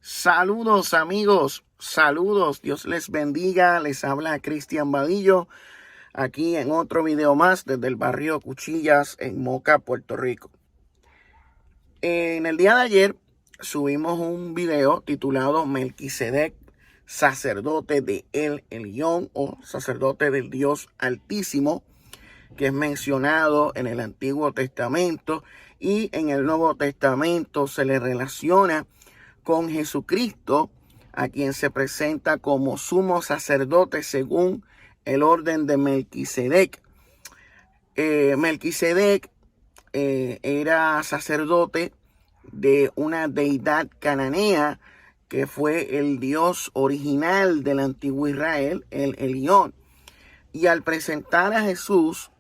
Saludos amigos, saludos, Dios les bendiga, les habla Cristian Vadillo, aquí en otro video más desde el barrio Cuchillas en Moca, Puerto Rico. En el día de ayer subimos un video titulado Melquisedec, sacerdote de El Elión o sacerdote del Dios Altísimo, que es mencionado en el Antiguo Testamento y en el Nuevo Testamento se le relaciona con Jesucristo, a quien se presenta como sumo sacerdote según el orden de Melquisedec. Melquisedec era sacerdote de una deidad cananea que fue el dios original del antiguo Israel, el Elión. Y al presentar a Jesús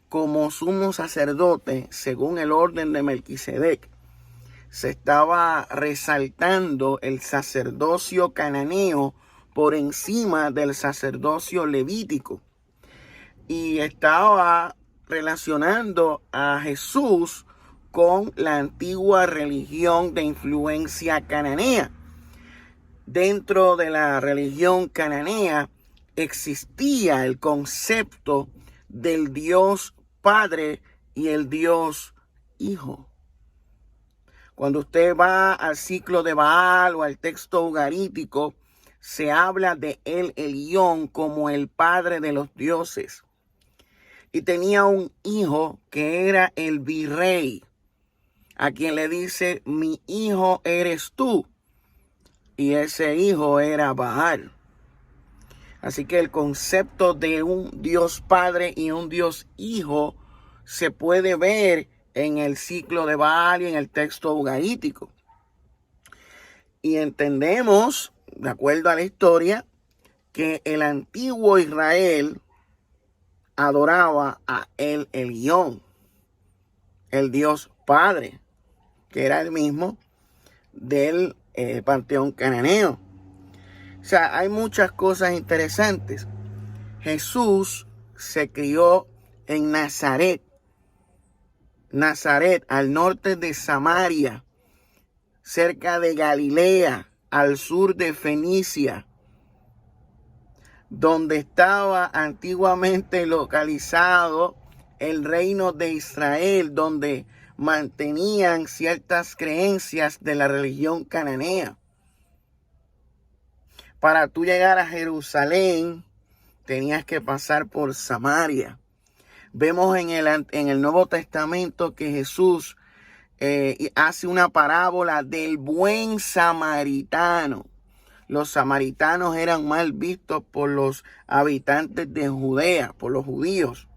como sumo sacerdote según el orden de Melquisedec, se estaba resaltando el sacerdocio cananeo por encima del sacerdocio levítico. Y estaba relacionando a Jesús con la antigua religión de influencia cananea. Dentro de la religión cananea existía el concepto del Dios Padre y el Dios Hijo. Cuando usted va al ciclo de Baal o al texto ugarítico, se habla de El Elión como el padre de los dioses. Y tenía un hijo que era el virrey, a quien le dice, mi hijo eres tú. Y ese hijo era Baal. Así que el concepto de un Dios Padre y un Dios Hijo se puede ver en el ciclo de Baal y en el texto ugarítico. Y entendemos, de acuerdo a la historia, que el antiguo Israel adoraba a El Elión, el Dios Padre, que era el mismo del panteón cananeo. O sea, hay muchas cosas interesantes. Jesús se crió en Nazaret, al norte de Samaria, cerca de Galilea, al sur de Fenicia, donde estaba antiguamente localizado el reino de Israel, donde mantenían ciertas creencias de la religión cananea. Para tú llegar a Jerusalén, tenías que pasar por Samaria. Vemos en el Nuevo Testamento que Jesús hace una parábola del buen samaritano. Los samaritanos eran mal vistos por los habitantes de Judea, por los judíos.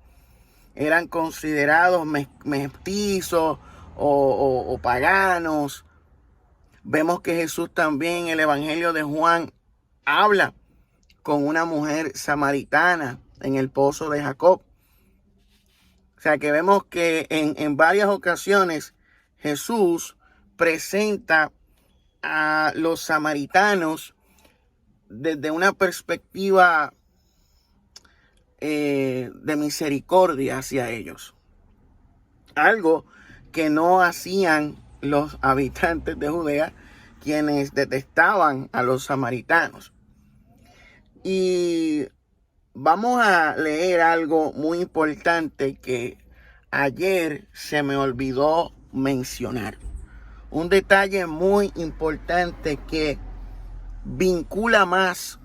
Eran considerados mestizos o paganos. Vemos que Jesús también en el Evangelio de Juan habla con una mujer samaritana en el pozo de Jacob. O sea que vemos que en varias ocasiones Jesús presenta a los samaritanos desde una perspectiva de misericordia hacia ellos. Algo que no hacían los habitantes de Judea, quienes detestaban a los samaritanos. Y vamos a leer algo muy importante que ayer se me olvidó mencionar. Un detalle muy importante que vincula más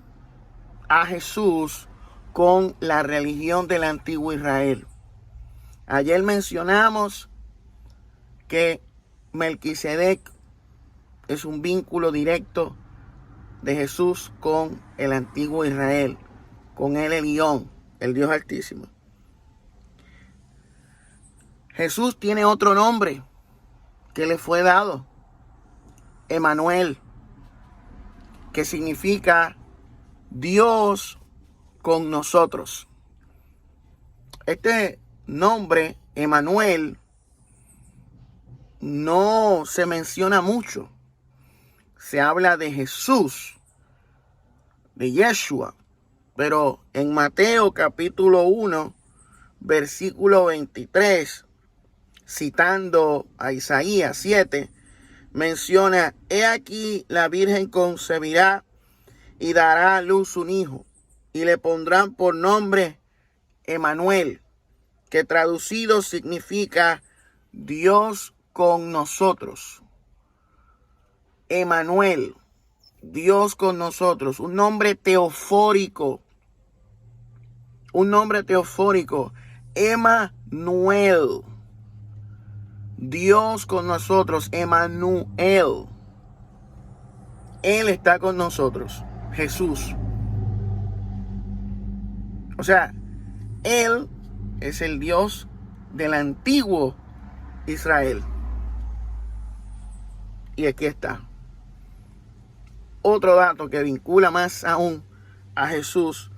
a Jesús con la religión del antiguo Israel. Ayer mencionamos que Melquisedec es un vínculo directo de Jesús con el antiguo Israel, con El Elión, el Dios Altísimo. Jesús tiene otro nombre que le fue dado, Emanuel, que significa Dios con nosotros. Este nombre, Emanuel, no se menciona mucho. Se habla de Jesús, de Yeshua, pero en Mateo capítulo 1, versículo 23, citando a Isaías 7, menciona: he aquí la Virgen concebirá y dará a luz un hijo, y le pondrán por nombre Emmanuel, que traducido significa Dios con nosotros. Emmanuel, Dios con nosotros, un nombre teofórico. Un nombre teofórico. Emmanuel, Dios con nosotros. Emmanuel, Él está con nosotros. Jesús. O sea, Él es el Dios del antiguo Israel. Y aquí está otro dato que vincula más aún a Jesús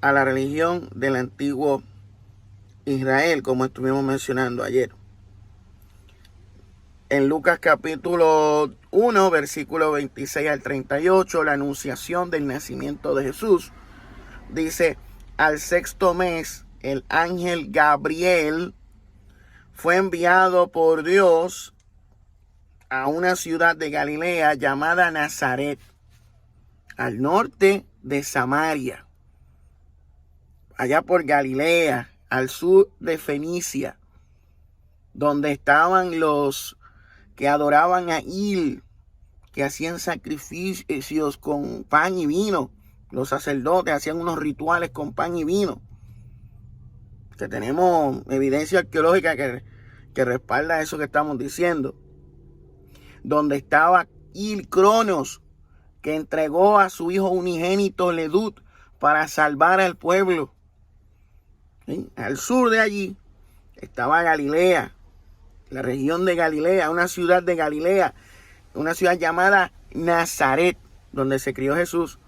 a la religión del antiguo Israel, como estuvimos mencionando ayer. En Lucas capítulo 1, versículo 26 al 38, la anunciación del nacimiento de Jesús. Dice: al sexto mes, el ángel Gabriel fue enviado por Dios a una ciudad de Galilea llamada Nazaret, al norte de Samaria, allá por Galilea, al sur de Fenicia, donde estaban los que adoraban a Il, que hacían sacrificios con pan y vino. Los sacerdotes hacían unos rituales con pan y vino, que tenemos evidencia arqueológica que respalda eso que estamos diciendo. Donde estaba Il Cronos, que entregó a su hijo unigénito Ledut para salvar al pueblo. ¿Sí? Al sur de allí estaba Galilea, la región de Galilea, una ciudad de Galilea, una ciudad llamada Nazaret, donde se crió Jesús,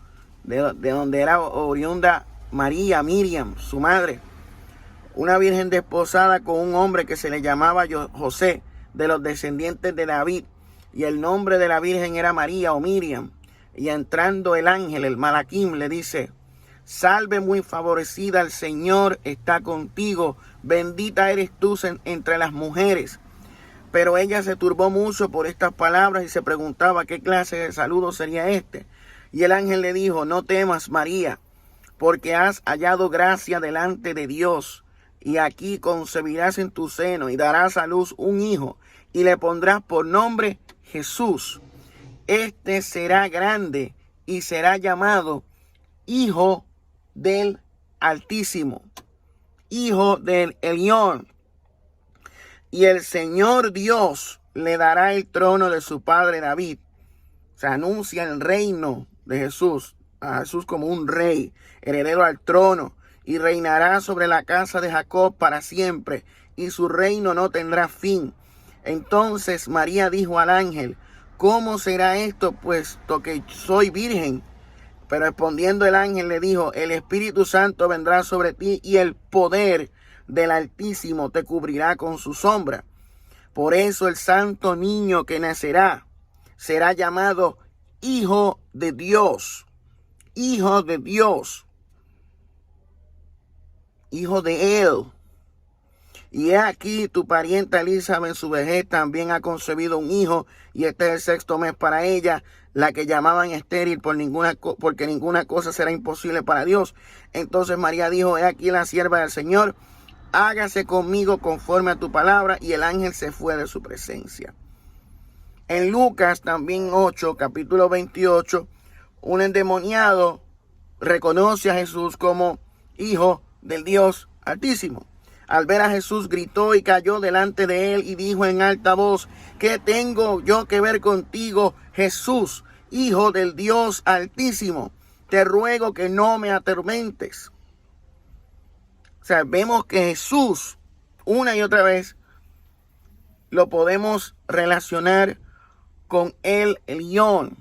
de donde era oriunda María, Miriam, su madre, una virgen desposada con un hombre que se le llamaba José, de los descendientes de David, y el nombre de la virgen era María o Miriam. Y entrando el ángel, el Malaquim, le dice: salve muy favorecida, el Señor está contigo, bendita eres tú entre las mujeres. Pero ella se turbó mucho por estas palabras y se preguntaba qué clase de saludo sería este. Y el ángel le dijo: no temas, María, porque has hallado gracia delante de Dios, y aquí concebirás en tu seno y darás a luz un hijo, y le pondrás por nombre Jesús. Este será grande y será llamado Hijo del Altísimo, Hijo del Elión. Y el Señor Dios le dará el trono de su padre David. Se anuncia el reino de Jesús, a Jesús como un rey, heredero al trono, y reinará sobre la casa de Jacob para siempre, y su reino no tendrá fin. Entonces María dijo al ángel: ¿cómo será esto, puesto que soy virgen? Pero respondiendo el ángel le dijo: el Espíritu Santo vendrá sobre ti, y el poder del Altísimo te cubrirá con su sombra. Por eso el santo niño que nacerá será llamado Hijo de Dios. Hijo de Dios. Hijo de Él. Y he aquí tu parienta Elizabeth en su vejez también ha concebido un hijo, y este es el sexto mes para ella, la que llamaban estéril porque ninguna cosa será imposible para Dios. Entonces María dijo: he aquí la sierva del Señor, hágase conmigo conforme a tu palabra. Y el ángel se fue de su presencia. En Lucas también 8, capítulo 28, un endemoniado reconoce a Jesús como Hijo del Dios Altísimo. Al ver a Jesús gritó y cayó delante de él y dijo en alta voz: ¿qué tengo yo que ver contigo, Jesús, Hijo del Dios Altísimo? Te ruego que no me atormentes. O sea, vemos que Jesús, una y otra vez, lo podemos relacionar con el Elión.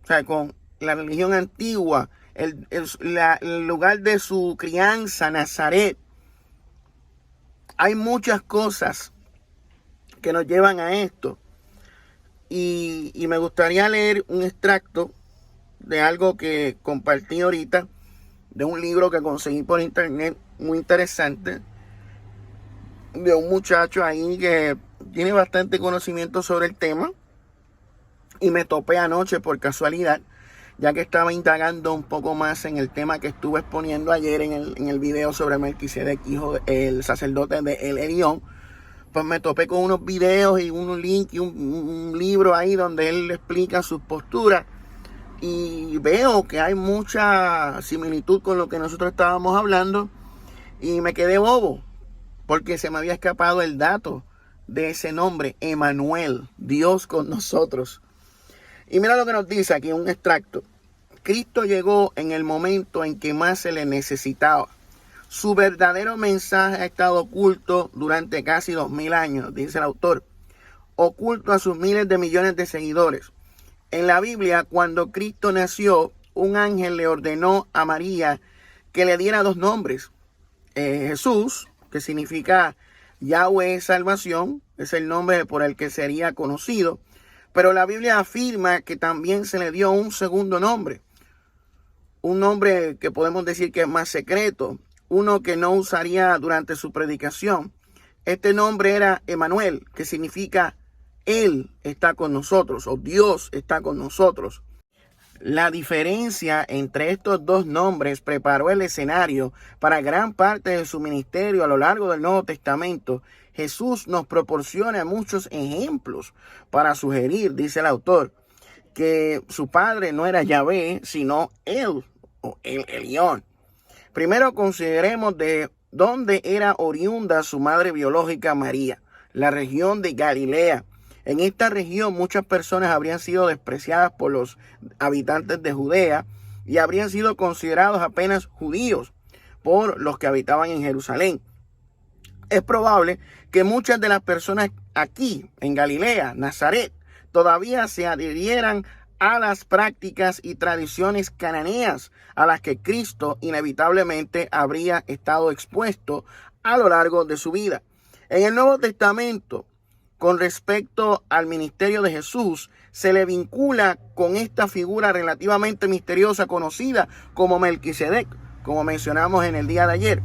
O sea, con la religión antigua, el lugar de su crianza, Nazaret. Hay muchas cosas que nos llevan a esto. Y me gustaría leer un extracto de algo que compartí ahorita, de un libro que conseguí por internet, muy interesante, de un muchacho ahí que tiene bastante conocimiento sobre el tema y me topé anoche por casualidad, ya que estaba indagando un poco más en el tema que estuve exponiendo ayer en el video sobre Melquisedec, hijo del sacerdote de El Elión. Pues me topé con unos videos y un link y un libro ahí donde él explica sus posturas. Y veo que hay mucha similitud con lo que nosotros estábamos hablando. Y me quedé bobo, porque se me había escapado el dato de ese nombre, Emmanuel, Dios con nosotros. Y mira lo que nos dice aquí, un extracto. Cristo llegó en el momento en que más se le necesitaba. Su verdadero mensaje ha estado oculto durante casi 2000 años, dice el autor. Oculto a sus miles de millones de seguidores. En la Biblia, cuando Cristo nació, un ángel le ordenó a María que le diera dos nombres. Jesús, que significa Yahweh es salvación, es el nombre por el que sería conocido. Pero la Biblia afirma que también se le dio un segundo nombre. Un nombre que podemos decir que es más secreto. Uno que no usaría durante su predicación. Este nombre era Emmanuel, que significa Él está con nosotros o Dios está con nosotros. La diferencia entre estos dos nombres preparó el escenario para gran parte de su ministerio a lo largo del Nuevo Testamento. Jesús nos proporciona muchos ejemplos para sugerir, dice el autor, que su padre no era Yahvé, sino Él o El Elión. Primero consideremos de dónde era oriunda su madre biológica María, la región de Galilea. En esta región muchas personas habrían sido despreciadas por los habitantes de Judea y habrían sido considerados apenas judíos por los que habitaban en Jerusalén. Es probable que muchas de las personas aquí en Galilea, Nazaret, todavía se adhirieran a las prácticas y tradiciones cananeas a las que Cristo inevitablemente habría estado expuesto a lo largo de su vida. En el Nuevo Testamento, con respecto al ministerio de Jesús, se le vincula con esta figura relativamente misteriosa conocida como Melquisedec, como mencionamos en el día de ayer.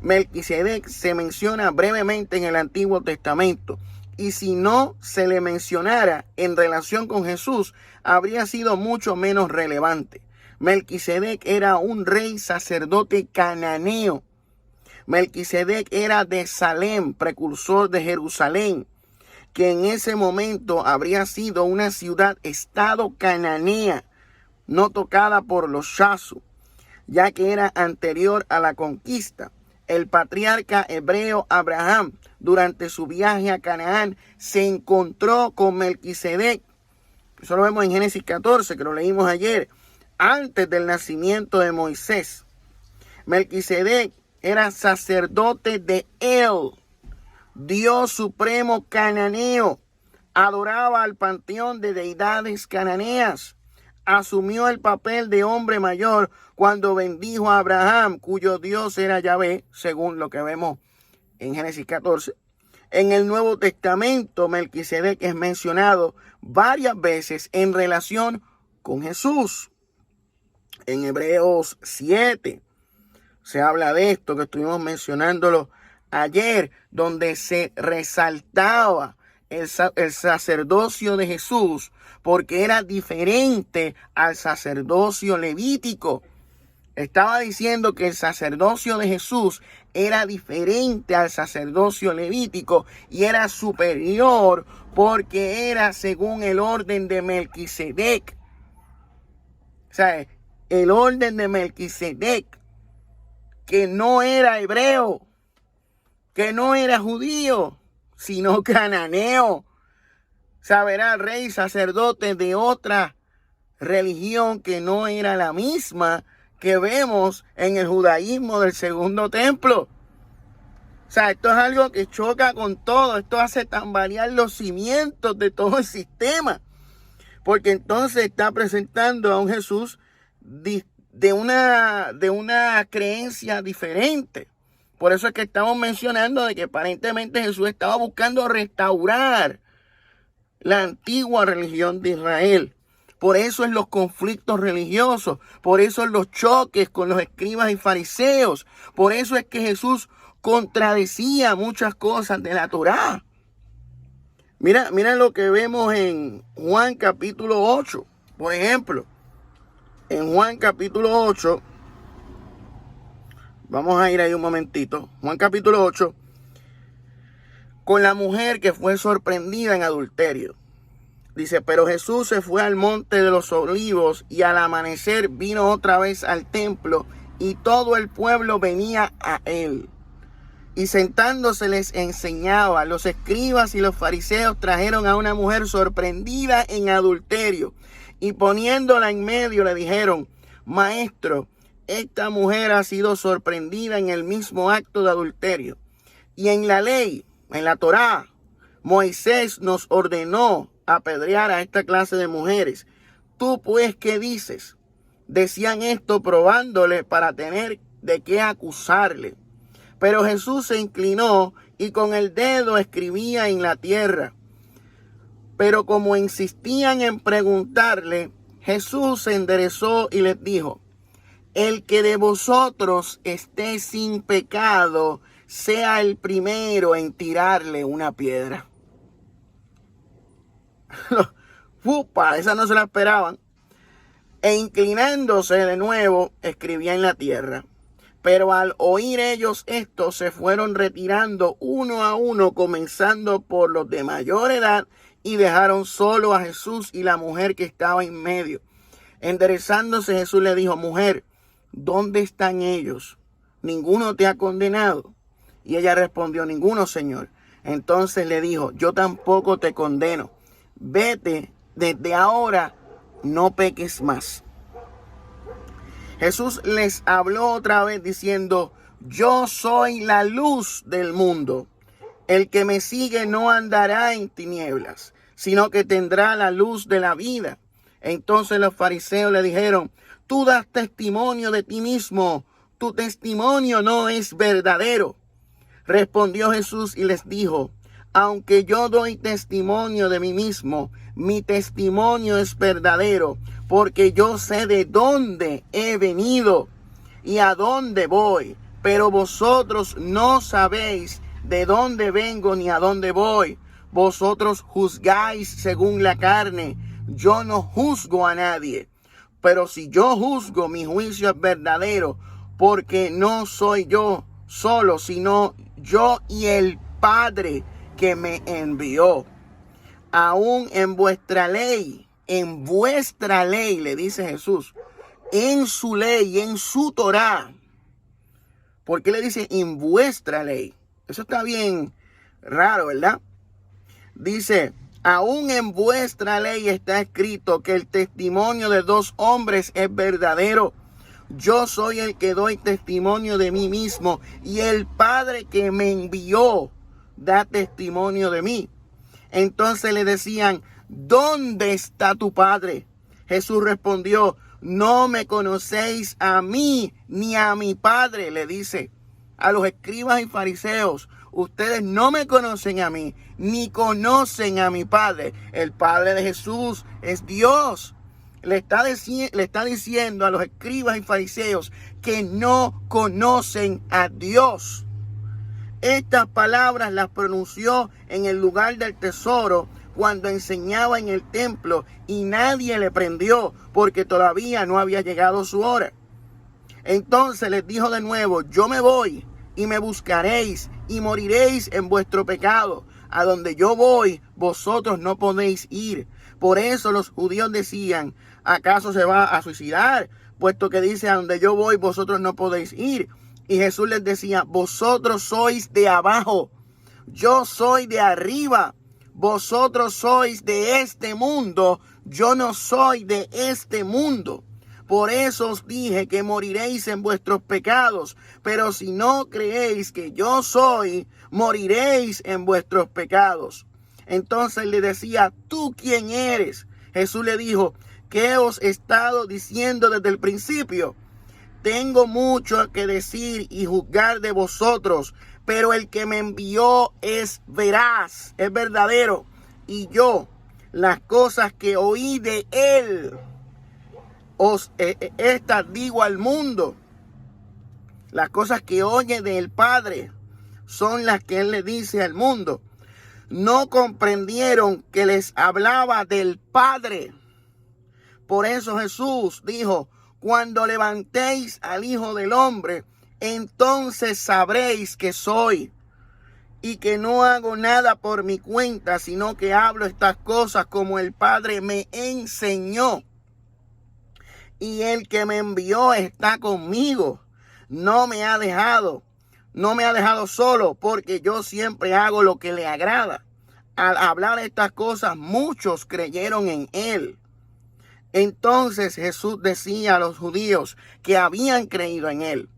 Melquisedec se menciona brevemente en el Antiguo Testamento, y si no se le mencionara en relación con Jesús, habría sido mucho menos relevante. Melquisedec era un rey sacerdote cananeo. Melquisedec era de Salem, precursor de Jerusalén, que en ese momento habría sido una ciudad-estado cananea, no tocada por los Shasu, ya que era anterior a la conquista. El patriarca hebreo Abraham, durante su viaje a Canaán, se encontró con Melquisedec. Eso lo vemos en Génesis 14, que lo leímos ayer, antes del nacimiento de Moisés. Melquisedec era sacerdote de él, Dios supremo cananeo, adoraba al panteón de deidades cananeas, asumió el papel de hombre mayor cuando bendijo a Abraham, cuyo Dios era Yahvé, según lo que vemos en Génesis 14. En el Nuevo Testamento, Melquisedec es mencionado varias veces en relación con Jesús. En Hebreos 7 se habla de esto, que estuvimos mencionándolo ayer, donde se resaltaba el sacerdocio de Jesús, porque era diferente al sacerdocio levítico. Estaba diciendo que el sacerdocio de Jesús era diferente al sacerdocio levítico y era superior porque era según el orden de Melquisedec. O sea, el orden de Melquisedec, que no era hebreo, que no era judío, sino cananeo. O sea, era rey sacerdote de otra religión que no era la misma que vemos en el judaísmo del segundo templo. O sea, esto es algo que choca con todo. Esto hace tambalear los cimientos de todo el sistema. Porque entonces está presentando a un Jesús de una creencia diferente. Por eso es que estamos mencionando de que aparentemente Jesús estaba buscando restaurar la antigua religión de Israel. Por eso en los conflictos religiosos, por eso en los choques con los escribas y fariseos, por eso es que Jesús contradecía muchas cosas de la Torá. Mira lo que vemos en Juan capítulo 8. Por ejemplo, en Juan capítulo 8, vamos a ir ahí un momentito. Juan capítulo 8, con la mujer que fue sorprendida en adulterio. Dice, pero Jesús se fue al monte de los olivos y al amanecer vino otra vez al templo y todo el pueblo venía a él. Y sentándose les enseñaba. Los escribas y los fariseos trajeron a una mujer sorprendida en adulterio y poniéndola en medio le dijeron, Maestro, esta mujer ha sido sorprendida en el mismo acto de adulterio. Y en la ley, en la Torá, Moisés nos ordenó apedrear a esta clase de mujeres. ¿Tú pues qué dices? Decían esto probándole para tener de qué acusarle. Pero Jesús se inclinó y con el dedo escribía en la tierra. Pero como insistían en preguntarle, Jesús se enderezó y les dijo, el que de vosotros esté sin pecado, sea el primero en tirarle una piedra. ¡Fupa! Esa no se la esperaban. E inclinándose de nuevo, escribía en la tierra. Pero al oír ellos esto, se fueron retirando uno a uno, comenzando por los de mayor edad, y dejaron solo a Jesús y la mujer que estaba en medio. Enderezándose, Jesús le dijo, mujer, ¿dónde están ellos? ¿Ninguno te ha condenado? Y ella respondió, ninguno, Señor. Entonces le dijo, yo tampoco te condeno. Vete, desde ahora no peques más. Jesús les habló otra vez diciendo, yo soy la luz del mundo. El que me sigue no andará en tinieblas, sino que tendrá la luz de la vida. Entonces los fariseos le dijeron, tú das testimonio de ti mismo, tu testimonio no es verdadero. Respondió Jesús y les dijo, aunque yo doy testimonio de mí mismo, mi testimonio es verdadero, porque yo sé de dónde he venido y a dónde voy, pero vosotros no sabéis de dónde vengo ni a dónde voy. Vosotros juzgáis según la carne, yo no juzgo a nadie. Pero si yo juzgo, mi juicio es verdadero, porque no soy yo solo, sino yo y el Padre que me envió. Aún en vuestra ley, le dice Jesús, en su ley, en su Torá. ¿Por qué le dice en vuestra ley? Eso está bien raro, ¿verdad? Dice, aún en vuestra ley está escrito que el testimonio de dos hombres es verdadero. Yo soy el que doy testimonio de mí mismo y el Padre que me envió da testimonio de mí. Entonces le decían, ¿dónde está tu Padre? Jesús respondió, no me conocéis a mí ni a mi Padre, le dice a los escribas y fariseos. Ustedes no me conocen a mí, ni conocen a mi Padre. El Padre de Jesús es Dios. Le está diciendo a los escribas y fariseos que no conocen a Dios. Estas palabras las pronunció en el lugar del tesoro cuando enseñaba en el templo y nadie le prendió porque todavía no había llegado su hora. Entonces les dijo de nuevo, yo me voy y me buscaréis y moriréis en vuestro pecado. A donde yo voy, vosotros no podéis ir. Por eso los judíos decían, ¿acaso se va a suicidar? Puesto que dice, a donde yo voy, vosotros no podéis ir. Y Jesús les decía, vosotros sois de abajo, yo soy de arriba. Vosotros sois de este mundo, yo no soy de este mundo. Por eso os dije que moriréis en vuestros pecados, pero si no creéis que yo soy, moriréis en vuestros pecados. Entonces le decía, ¿tú quién eres? Jesús le dijo, ¿qué os he estado diciendo desde el principio? Tengo mucho que decir y juzgar de vosotros, pero el que me envió es veraz, es verdadero. Y yo, las cosas que oí de él, estas digo al mundo. Las cosas que oye del Padre son las que él le dice al mundo. no comprendieron que les hablaba del Padre. Por eso Jesús dijo: cuando levantéis al Hijo del Hombre, entonces sabréis que soy, y que no hago nada por mi cuenta, sino que hablo estas cosas como el Padre me enseñó. Y el que me envió está conmigo. No me ha dejado solo, porque yo siempre hago lo que le agrada. Al hablar estas cosas, muchos creyeron en él. Entonces Jesús decía a los judíos que habían creído en él: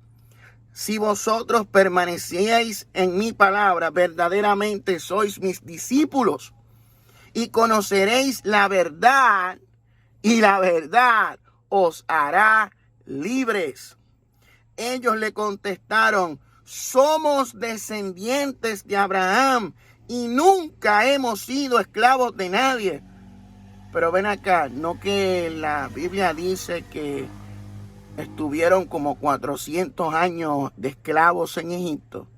si vosotros permanecieis en mi palabra, verdaderamente sois mis discípulos, y conoceréis la verdad, y la verdad os hará libres. Ellos le contestaron: somos descendientes de Abraham y nunca hemos sido esclavos de nadie. Pero ven acá, ¿no que la Biblia dice que estuvieron como 400 años de esclavos en Egipto?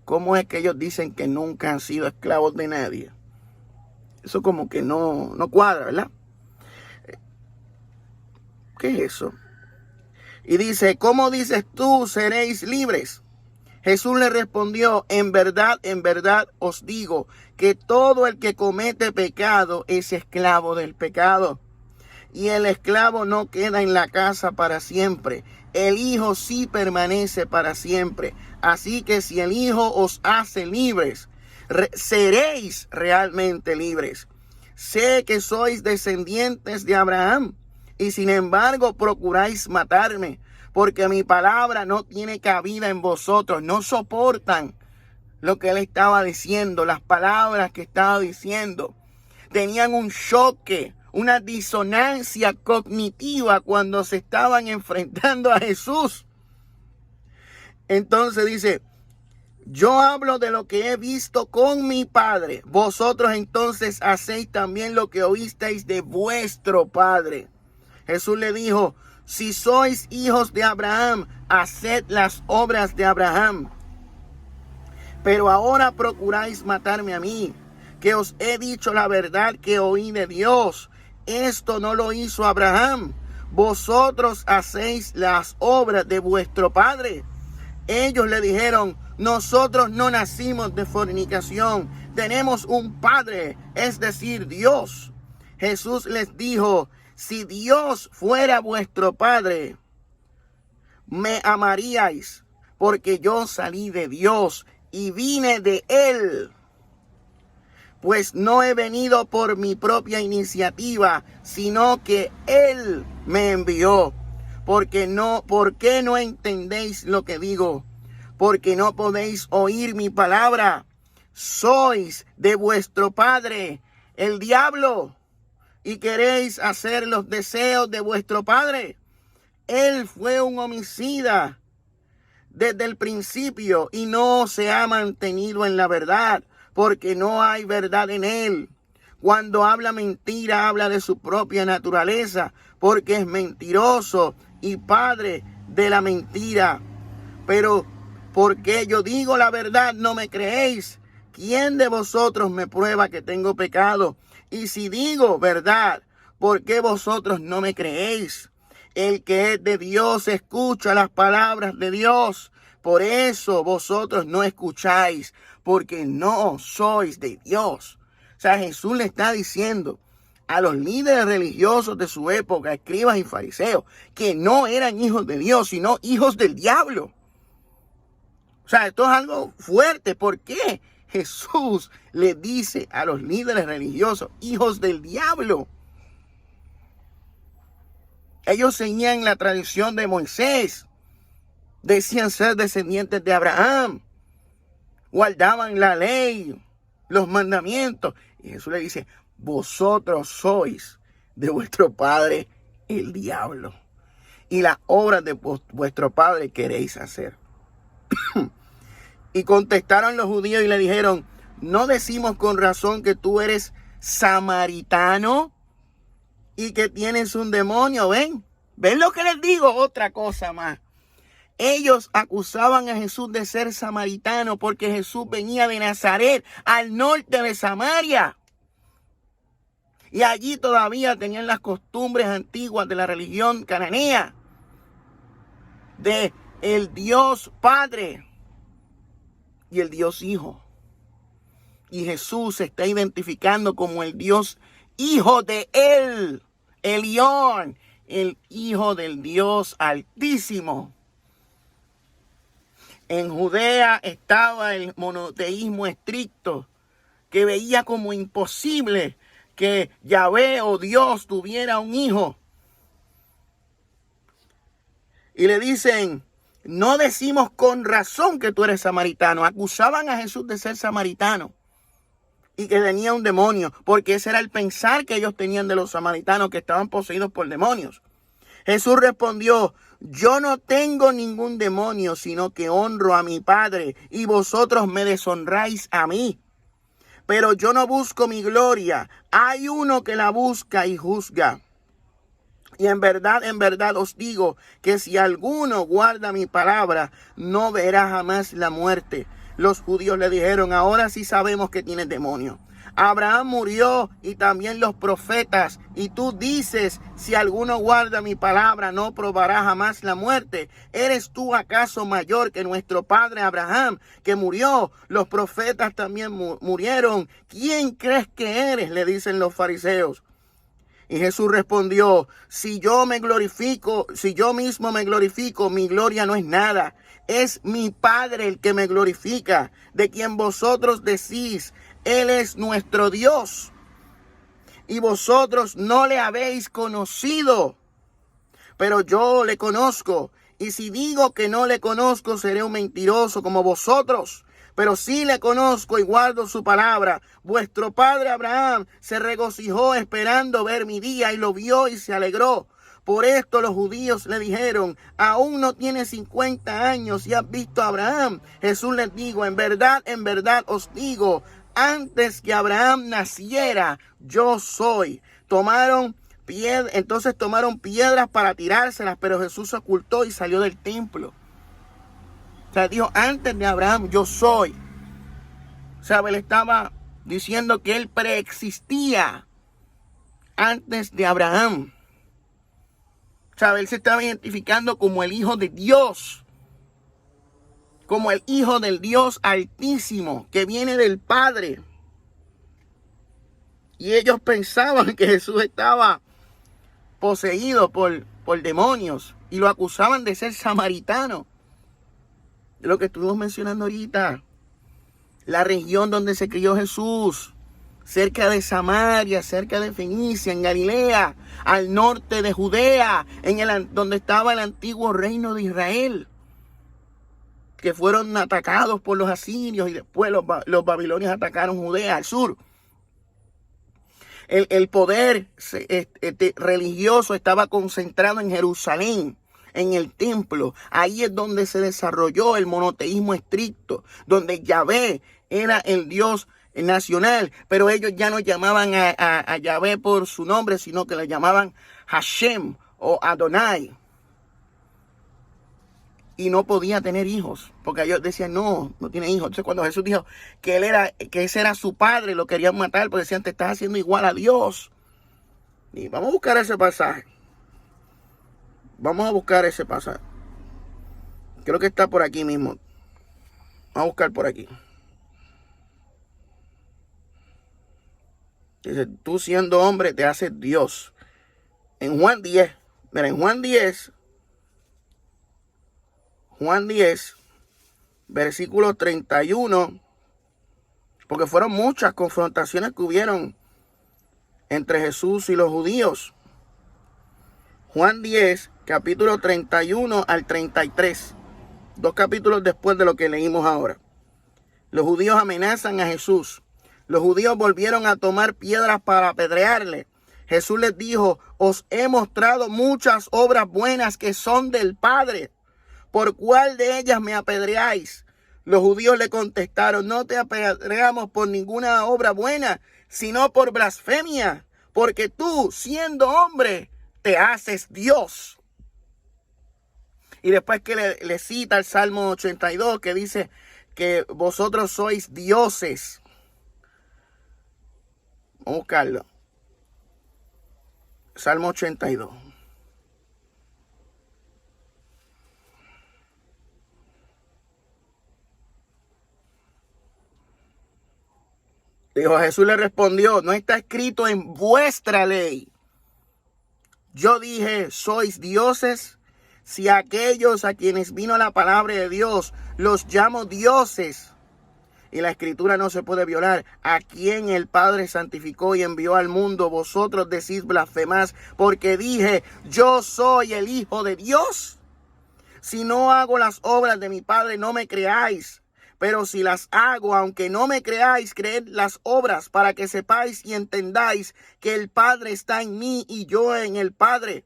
¿Cómo es que ellos dicen que nunca han sido esclavos de nadie? Eso como que no cuadra, ¿verdad? ¿Qué es eso? Y dice: ¿cómo dices tú seréis libres? Jesús le respondió: en verdad os digo que todo el que comete pecado es esclavo del pecado. Y el esclavo no queda en la casa para siempre. El Hijo sí permanece para siempre. Así que si el Hijo os hace libres, seréis realmente libres. Sé que sois descendientes de Abraham, y sin embargo procuráis matarme, porque mi palabra no tiene cabida en vosotros. No soportan lo que él estaba diciendo, las palabras que estaba diciendo. Tenían un choque, una disonancia cognitiva cuando se estaban enfrentando a Jesús. Entonces dice: yo hablo de lo que he visto con mi Padre. Vosotros entonces hacéis también lo que oísteis de vuestro padre. Jesús le dijo: si sois hijos de Abraham, haced las obras de Abraham. Pero ahora procuráis matarme a mí, que os he dicho la verdad que oí de Dios. Esto no lo hizo Abraham. Vosotros hacéis las obras de vuestro padre. Ellos le dijeron: nosotros no nacimos de fornicación. Tenemos un padre, es decir, Dios. Jesús les dijo: si Dios fuera vuestro padre, me amaríais, porque yo salí de Dios y vine de él. Pues no he venido por mi propia iniciativa, sino que él me envió. ¿Por qué no entendéis lo que digo? Porque no podéis oír mi palabra. Sois de vuestro padre, el diablo, y queréis hacer los deseos de vuestro padre. Él fue un homicida desde el principio y no se ha mantenido en la verdad, porque no hay verdad en él. Cuando habla mentira, habla de su propia naturaleza, porque es mentiroso y padre de la mentira. Pero porque yo digo la verdad, no me creéis. ¿Quién de vosotros me prueba que tengo pecado? Y si digo verdad, ¿por qué vosotros no me creéis? El que es de Dios escucha las palabras de Dios. Por eso vosotros no escucháis, porque no sois de Dios. O sea, Jesús le está diciendo a los líderes religiosos de su época, escribas y fariseos, que no eran hijos de Dios, sino hijos del diablo. O sea, esto es algo fuerte. ¿Por qué Jesús le dice a los líderes religiosos hijos del diablo? Ellos seguían la tradición de Moisés. Decían ser descendientes de Abraham. Guardaban la ley, los mandamientos. Y Jesús le dice: vosotros sois de vuestro padre el diablo, y las obras de vuestro padre queréis hacer. Y contestaron los judíos y le dijeron: ¿no decimos con razón que tú eres samaritano y que tienes un demonio? ¿Ven lo que les digo? Otra cosa más. Ellos acusaban a Jesús de ser samaritano porque Jesús venía de Nazaret, al norte de Samaria. Y allí todavía tenían las costumbres antiguas de la religión cananea, de el Dios Padre y el Dios Hijo. Y Jesús se está identificando como el Dios Hijo de Él, Elión, el Hijo del Dios Altísimo. En Judea estaba el monoteísmo estricto, que veía como imposible que Yahvé o Dios tuviera un hijo. Y le dicen, no decimos con razón que tú eres samaritano. Acusaban a Jesús de ser samaritano y que tenía un demonio, porque ese era el pensar que ellos tenían de los samaritanos, que estaban poseídos por demonios. Jesús respondió, yo no tengo ningún demonio, sino que honro a mi Padre, y vosotros me deshonráis a mí. Pero yo no busco mi gloria, hay uno que la busca y juzga. Y en verdad os digo que si alguno guarda mi palabra, no verá jamás la muerte. Los judíos le dijeron, ahora sí sabemos que tienes demonio. Abraham murió y también los profetas. Y tú dices, si alguno guarda mi palabra, no probará jamás la muerte. ¿Eres tú acaso mayor que nuestro padre Abraham, que murió? Los profetas también murieron. ¿Quién crees que eres?, le dicen los fariseos. Y Jesús respondió, si yo mismo me glorifico, mi gloria no es nada. Es mi Padre el que me glorifica, de quien vosotros decís, Él es nuestro Dios. Y vosotros no le habéis conocido, pero yo le conozco. Y si digo que no le conozco, seré un mentiroso como vosotros. Pero sí le conozco y guardo su palabra. Vuestro padre Abraham se regocijó esperando ver mi día y lo vio y se alegró. Por esto los judíos le dijeron, aún no tienes 50 años y has visto a Abraham. Jesús les dijo, en verdad os digo, antes que Abraham naciera, yo soy. Entonces tomaron piedras para tirárselas, pero Jesús se ocultó y salió del templo. O sea, dijo, antes de Abraham yo soy. O sea, él estaba diciendo que él preexistía antes de Abraham. O sea, él se estaba identificando como el Hijo de Dios. Como el Hijo del Dios Altísimo, que viene del Padre. Y ellos pensaban que Jesús estaba poseído por demonios. Y lo acusaban de ser samaritano. De lo que estuvimos mencionando ahorita. La región donde se crió Jesús. Cerca de Samaria, cerca de Fenicia, en Galilea. Al norte de Judea. Donde estaba el antiguo reino de Israel. Que fueron atacados por los asirios. Y después los babilonios atacaron Judea al sur. El poder religioso estaba concentrado en Jerusalén, en el templo. Ahí es donde se desarrolló el monoteísmo estricto, donde Yahvé era el Dios nacional, pero ellos ya no llamaban a Yahvé por su nombre, sino que le llamaban Hashem o Adonai. Y no podía tener hijos, porque ellos decían, no tiene hijos. Entonces cuando Jesús dijo que ese era su padre, lo querían matar, porque decían, te estás haciendo igual a Dios. Y vamos a buscar ese pasaje. Creo que está por aquí mismo. Vamos a buscar por aquí. Dice, tú siendo hombre te haces Dios. En Juan 10, mira, en Juan 10, versículo 31, porque fueron muchas confrontaciones que hubieron entre Jesús y los judíos. Juan 10, capítulo 31 al 33, 2 capítulos después de lo que leímos ahora. Los judíos amenazan a Jesús. Los judíos volvieron a tomar piedras para apedrearle. Jesús les dijo, os he mostrado muchas obras buenas que son del Padre. ¿Por cuál de ellas me apedreáis? Los judíos le contestaron, no te apedreamos por ninguna obra buena, sino por blasfemia, porque tú, siendo hombre, te haces Dios. Y después que le cita el Salmo 82, que dice que vosotros sois dioses. Vamos a buscarlo. Salmo 82. Dijo, Jesús le respondió, no está escrito en vuestra ley. Yo dije, sois dioses. Si aquellos a quienes vino la palabra de Dios los llamo dioses, y la escritura no se puede violar, a quien el Padre santificó y envió al mundo, vosotros decís blasfemás, porque dije, yo soy el Hijo de Dios. Si no hago las obras de mi Padre, no me creáis. Pero si las hago, aunque no me creáis, creed las obras, para que sepáis y entendáis que el Padre está en mí y yo en el Padre.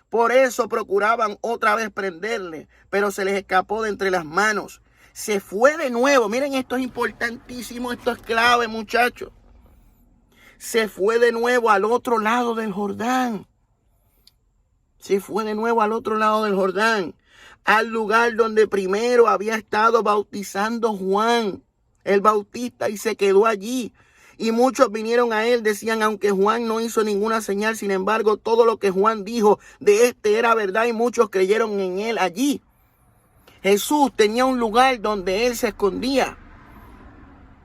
Por eso procuraban otra vez prenderle, pero se les escapó de entre las manos. Se fue de nuevo. Miren, esto es importantísimo, esto es clave, muchachos. Se fue de nuevo al otro lado del Jordán. Se fue de nuevo al otro lado del Jordán, al lugar donde primero había estado bautizando Juan el Bautista, y se quedó allí. Y muchos vinieron a él, decían, aunque Juan no hizo ninguna señal, sin embargo, todo lo que Juan dijo de este era verdad, y muchos creyeron en él allí. Jesús tenía un lugar donde él se escondía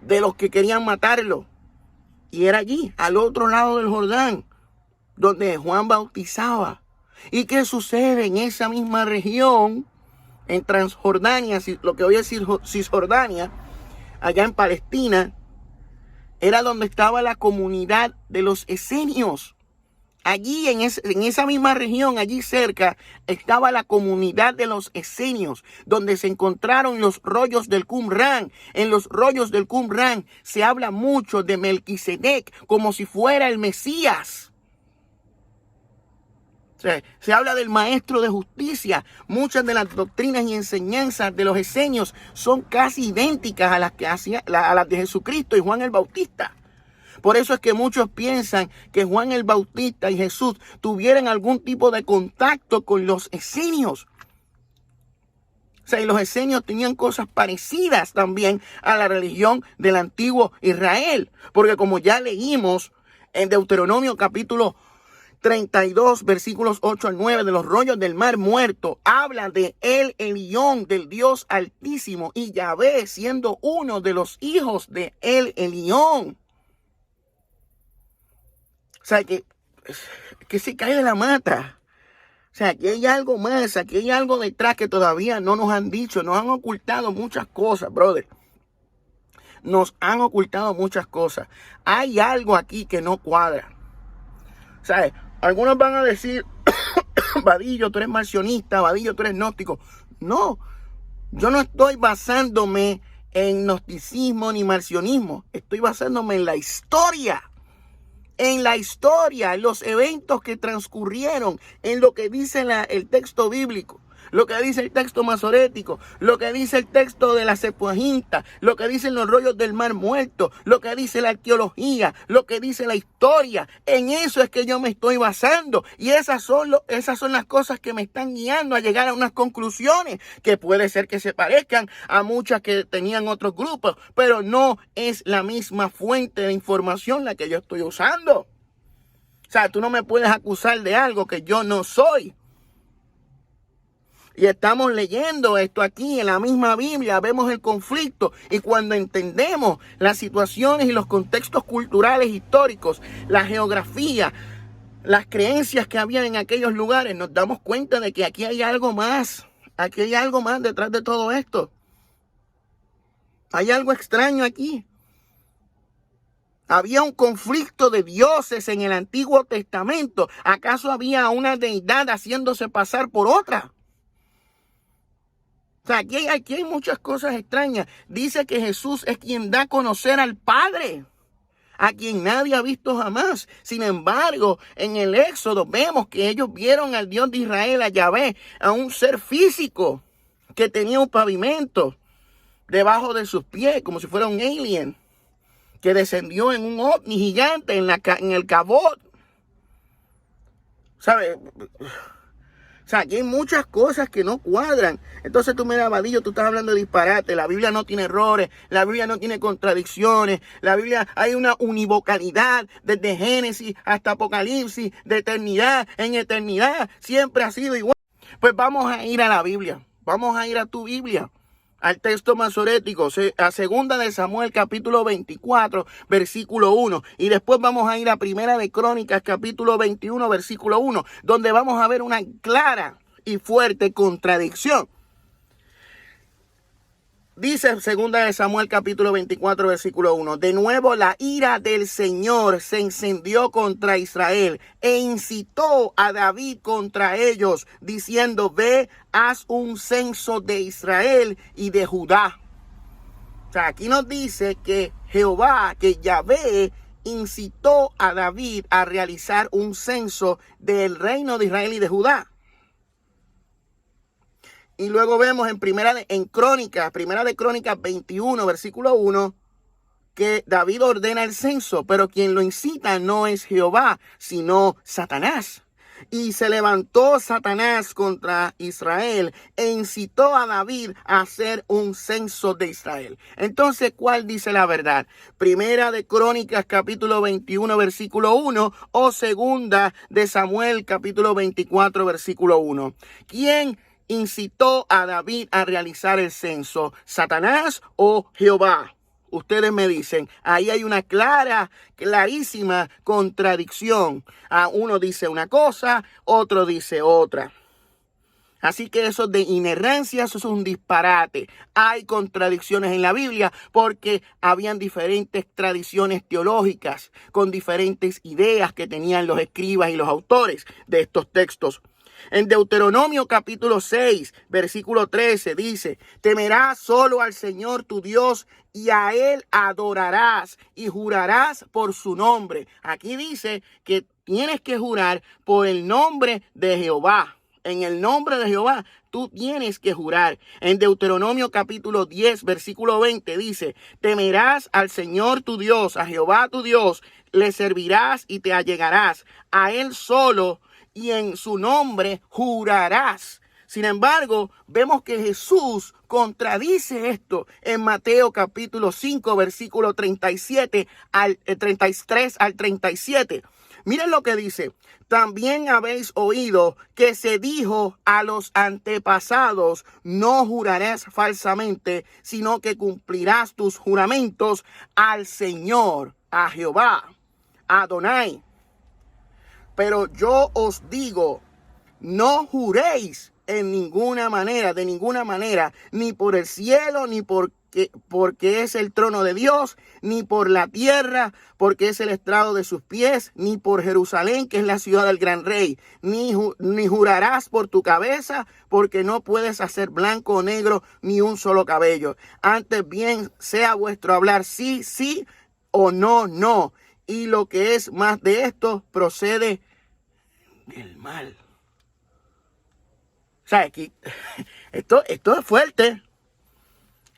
de los que querían matarlo. Y era allí, al otro lado del Jordán, donde Juan bautizaba. ¿Y qué sucede en esa misma región? En Transjordania, lo que hoy es Cisjordania, allá en Palestina, era donde estaba la comunidad de los esenios. Allí en esa misma región, allí cerca, estaba la comunidad de los esenios, donde se encontraron los rollos del Qumran. En los rollos del Qumran se habla mucho de Melquisedec como si fuera el Mesías. Se habla del maestro de justicia. Muchas de las doctrinas y enseñanzas de los esenios son casi idénticas a las de Jesucristo y Juan el Bautista. Por eso es que muchos piensan que Juan el Bautista y Jesús tuvieran algún tipo de contacto con los esenios. Y los esenios tenían cosas parecidas también a la religión del antiguo Israel. Porque como ya leímos en Deuteronomio capítulo 32, versículos 8 al 9, de los rollos del mar muerto, habla de El Elión, del Dios Altísimo, y Yahvé siendo uno de los hijos de El Elión. O sea, que se cae de la mata. O sea, aquí hay algo más, aquí hay algo detrás que todavía no nos han dicho. Nos han ocultado muchas cosas, brother. Nos han ocultado muchas cosas. Hay algo aquí que no cuadra. O sea, algunos van a decir, Vadillo, tú eres marcionista, Vadillo, tú eres gnóstico. No, yo no estoy basándome en gnosticismo ni marcionismo. Estoy basándome en la historia. En la historia, en los eventos que transcurrieron, en lo que dice el texto bíblico, lo que dice el texto masorético, lo que dice el texto de la Septuaginta, lo que dicen los rollos del mar muerto, lo que dice la arqueología, lo que dice la historia. En eso es que yo me estoy basando, y esas son las cosas que me están guiando a llegar a unas conclusiones que puede ser que se parezcan a muchas que tenían otros grupos, pero no es la misma fuente de información la que yo estoy usando. O sea, tú no me puedes acusar de algo que yo no soy. Y estamos leyendo esto aquí en la misma Biblia, vemos el conflicto, y cuando entendemos las situaciones y los contextos culturales históricos, la geografía, las creencias que había en aquellos lugares, nos damos cuenta de que aquí hay algo más. Aquí hay algo más detrás de todo esto. Hay algo extraño aquí. Había un conflicto de dioses en el Antiguo Testamento. ¿Acaso había una deidad haciéndose pasar por otra? O sea, aquí hay muchas cosas extrañas. Dice que Jesús es quien da a conocer al Padre, a quien nadie ha visto jamás. Sin embargo, en el Éxodo vemos que ellos vieron al Dios de Israel, a Yahvé, a un ser físico que tenía un pavimento debajo de sus pies, como si fuera un alien, que descendió en un ovni gigante en el Cabot. ¿Sabe? O sea, aquí hay muchas cosas que no cuadran. Entonces tú me das, Vadillo, tú estás hablando de disparate. La Biblia no tiene errores, la Biblia no tiene contradicciones. La Biblia hay una univocalidad desde Génesis hasta Apocalipsis, de eternidad en eternidad. Siempre ha sido igual. Pues vamos a ir a la Biblia. Vamos a ir a tu Biblia, al texto masorético, a segunda de Samuel capítulo 24, versículo 1. Y después vamos a ir a primera de Crónicas capítulo 21, versículo 1, donde vamos a ver una clara y fuerte contradicción. Dice segunda de Samuel capítulo 24 versículo 1. De nuevo la ira del Señor se encendió contra Israel e incitó a David contra ellos, diciendo: ve, haz un censo de Israel y de Judá. O sea, aquí nos dice que Jehová, que Yahvé, incitó a David a realizar un censo del reino de Israel y de Judá. Y luego vemos primera de Crónicas 21, versículo 1, que David ordena el censo, pero quien lo incita no es Jehová, sino Satanás. Y se levantó Satanás contra Israel e incitó a David a hacer un censo de Israel. Entonces, ¿cuál dice la verdad? Primera de Crónicas capítulo 21 versículo 1 o segunda de Samuel capítulo 24 versículo 1. ¿Quién incitó a David a realizar el censo? ¿Satanás o Jehová? Ustedes me dicen, ahí hay una clarísima contradicción. Uno dice una cosa, otro dice otra. Así que eso de inerrancia, eso es un disparate. Hay contradicciones en la Biblia porque habían diferentes tradiciones teológicas con diferentes ideas que tenían los escribas y los autores de estos textos. En Deuteronomio capítulo 6, versículo 13 dice: temerás solo al Señor tu Dios y a Él adorarás y jurarás por su nombre. Aquí dice que tienes que jurar por el nombre de Jehová. En el nombre de Jehová tú tienes que jurar. En Deuteronomio capítulo 10, versículo 20 dice: temerás al Señor tu Dios, a Jehová tu Dios, le servirás y te allegarás a Él solo, y en su nombre jurarás. Sin embargo, vemos que Jesús contradice esto en Mateo capítulo 5, versículo 37 al 33 al 37. Miren lo que dice: también habéis oído que se dijo a los antepasados: no jurarás falsamente, sino que cumplirás tus juramentos al Señor, a Jehová, Adonai. Pero yo os digo, no juréis en ninguna manera, de ninguna manera, ni por el cielo, ni porque es el trono de Dios, ni por la tierra, porque es el estrado de sus pies, ni por Jerusalén, que es la ciudad del gran rey, ni jurarás por tu cabeza, porque no puedes hacer blanco o negro ni un solo cabello. Antes bien sea vuestro hablar sí, sí, o no, no. Y lo que es más de esto procede del mal. O sea, aquí, esto es fuerte.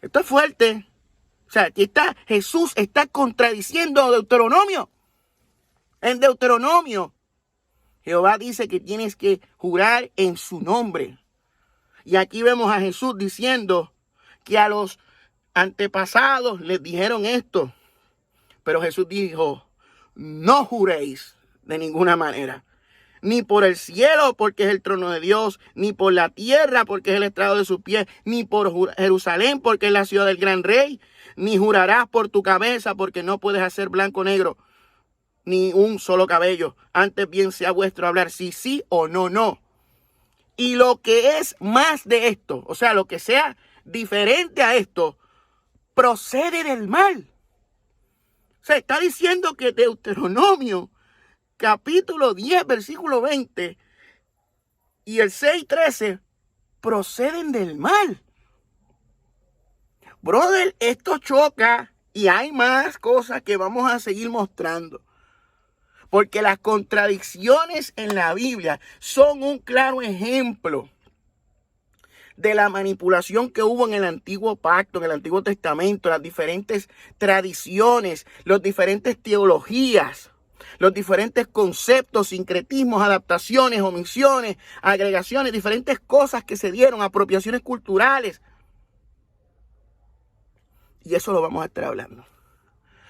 Esto es fuerte. O sea, aquí está, Jesús está contradiciendo Deuteronomio. En Deuteronomio, Jehová dice que tienes que jurar en su nombre. Y aquí vemos a Jesús diciendo que a los antepasados les dijeron esto. Pero Jesús dijo: no juréis de ninguna manera. Ni por el cielo, porque es el trono de Dios, ni por la tierra, porque es el estrado de sus pies, ni por Jerusalén, porque es la ciudad del gran rey, ni jurarás por tu cabeza, porque no puedes hacer blanco o negro, ni un solo cabello. Antes bien sea vuestro hablar sí, sí, o no, no. Y lo que es más de esto, o sea, lo que sea diferente a esto, procede del mal. O sea, está diciendo que Deuteronomio capítulo 10, versículo 20 y el 6:13 proceden del mal. Brother, esto choca y hay más cosas que vamos a seguir mostrando. Porque las contradicciones en la Biblia son un claro ejemplo de la manipulación que hubo en el antiguo pacto, en el Antiguo Testamento, las diferentes tradiciones, las diferentes teologías. Los diferentes conceptos, sincretismos, adaptaciones, omisiones, agregaciones, diferentes cosas que se dieron, apropiaciones culturales. Y eso lo vamos a estar hablando.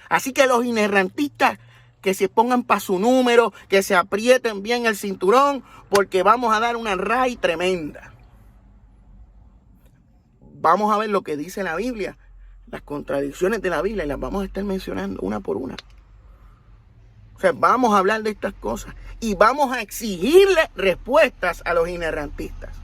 Así que los inerrantistas que se pongan para su número, que se aprieten bien el cinturón, porque vamos a dar una raíz tremenda. Vamos a ver lo que dice la Biblia, las contradicciones de la Biblia, y las vamos a estar mencionando una por una. O sea, vamos a hablar de estas cosas y vamos a exigirle respuestas a los inerrantistas.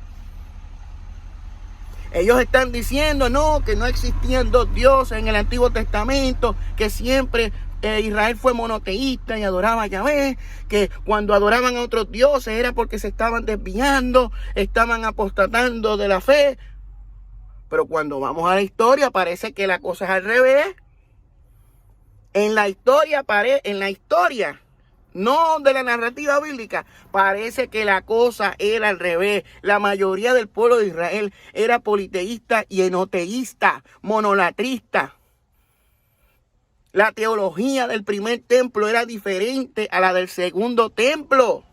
Ellos están diciendo, no, que no existían dos dioses en el Antiguo Testamento, que siempre Israel fue monoteísta y adoraba a Yahvé, que cuando adoraban a otros dioses era porque se estaban desviando, estaban apostatando de la fe. Pero cuando vamos a la historia parece que la cosa es al revés. En la historia, no de la narrativa bíblica, parece que la cosa era al revés. La mayoría del pueblo de Israel era politeísta y enoteísta, monolatrista. La teología del primer templo era diferente a la del segundo templo.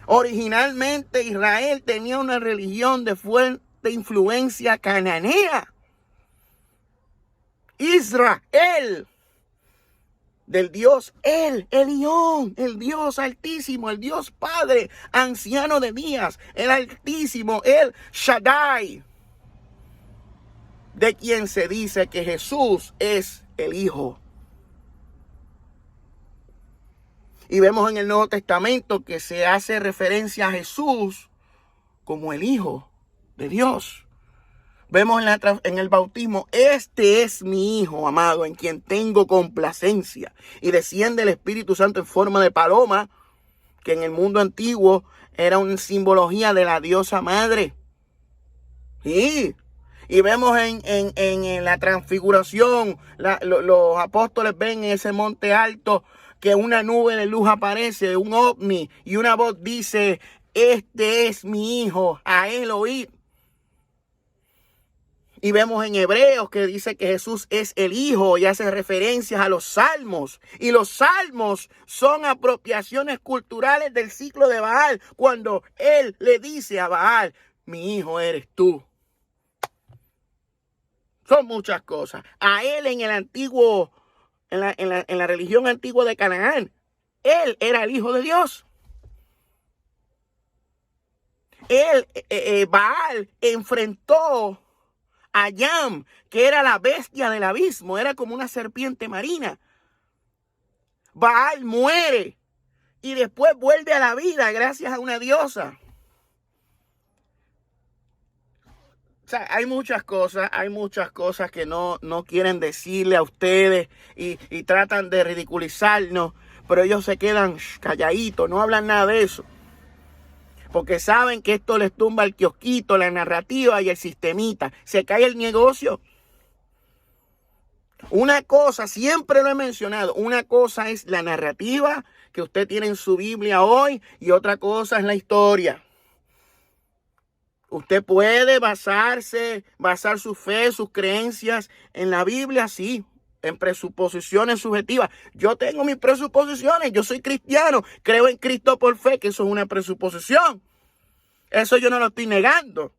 Originalmente Israel tenía una religión de fuerte influencia cananea. Israel, del Dios El Elión, el Dios Altísimo, el Dios Padre, anciano de días, el Altísimo, el Shaddai, de quien se dice que Jesús es el Hijo. Y vemos en el Nuevo Testamento que se hace referencia a Jesús como el Hijo de Dios. Vemos en el bautismo, este es mi Hijo amado, en quien tengo complacencia. Y desciende el Espíritu Santo en forma de paloma, que en el mundo antiguo era una simbología de la diosa madre. Y vemos en la transfiguración, los apóstoles ven en ese monte alto que una nube de luz aparece, un ovni, y una voz dice, este es mi Hijo, a él oíd. Y vemos en Hebreos que dice que Jesús es el Hijo y hace referencias a los salmos. Y los salmos son apropiaciones culturales del ciclo de Baal, cuando él le dice a Baal, mi hijo eres tú. Son muchas cosas. A él en el antiguo, en la religión antigua de Canaán, él era el Hijo de Dios. Baal enfrentó a Yam, que era la bestia del abismo, era como una serpiente marina. Baal muere y después vuelve a la vida gracias a una diosa. O sea, hay muchas cosas que no quieren decirle a ustedes y tratan de ridiculizarnos, pero ellos se quedan calladitos, no hablan nada de eso. Porque saben que esto les tumba el kiosquito, la narrativa y el sistemita. Se cae el negocio. Una cosa, siempre lo he mencionado, una cosa es la narrativa que usted tiene en su Biblia hoy y otra cosa es la historia. Usted puede basar su fe, sus creencias en la Biblia, sí, en presuposiciones subjetivas. Yo tengo mis presuposiciones, yo soy cristiano, creo en Cristo por fe, que eso es una presuposición. Eso yo no lo estoy negando.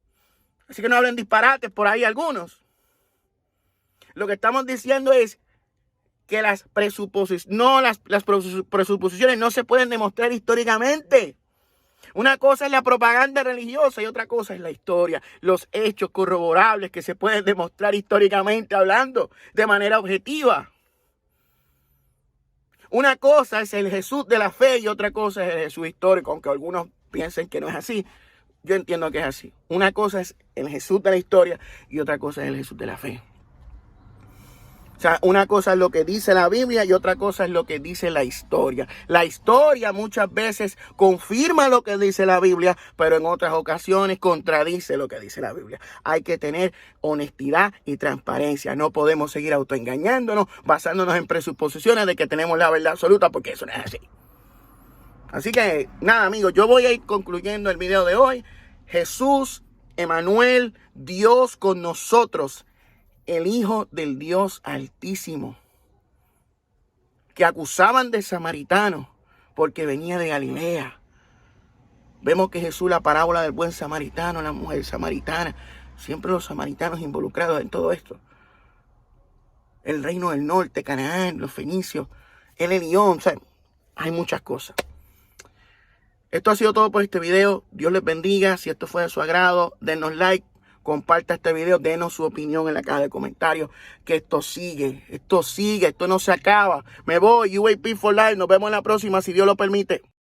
Así que no hablen disparates por ahí algunos. Lo que estamos diciendo es que las presuposiciones no se pueden demostrar históricamente. Una cosa es la propaganda religiosa y otra cosa es la historia, los hechos corroborables que se pueden demostrar históricamente hablando de manera objetiva. Una cosa es el Jesús de la fe y otra cosa es el Jesús histórico, aunque algunos piensen que no es así. Yo entiendo que es así. Una cosa es el Jesús de la historia y otra cosa es el Jesús de la fe. O sea, una cosa es lo que dice la Biblia y otra cosa es lo que dice la historia. La historia muchas veces confirma lo que dice la Biblia, pero en otras ocasiones contradice lo que dice la Biblia. Hay que tener honestidad y transparencia. No podemos seguir autoengañándonos, basándonos en presuposiciones de que tenemos la verdad absoluta, porque eso no es así. Así que, nada, amigos, yo voy a ir concluyendo el video de hoy. Jesús, Emmanuel, Dios con nosotros, el Hijo del Dios Altísimo. que acusaban de samaritano porque venía de Galilea. Vemos que Jesús, la parábola del buen samaritano, la mujer samaritana, siempre los samaritanos involucrados en todo esto. El reino del norte, Canaán, los fenicios, el Elión, o sea, hay muchas cosas. Esto ha sido todo por este video. Dios les bendiga. Si esto fue de su agrado, denos like, comparta este video, denos su opinión en la caja de comentarios. Que esto sigue, esto no se acaba. Me voy, UAP for Life. Nos vemos en la próxima, si Dios lo permite.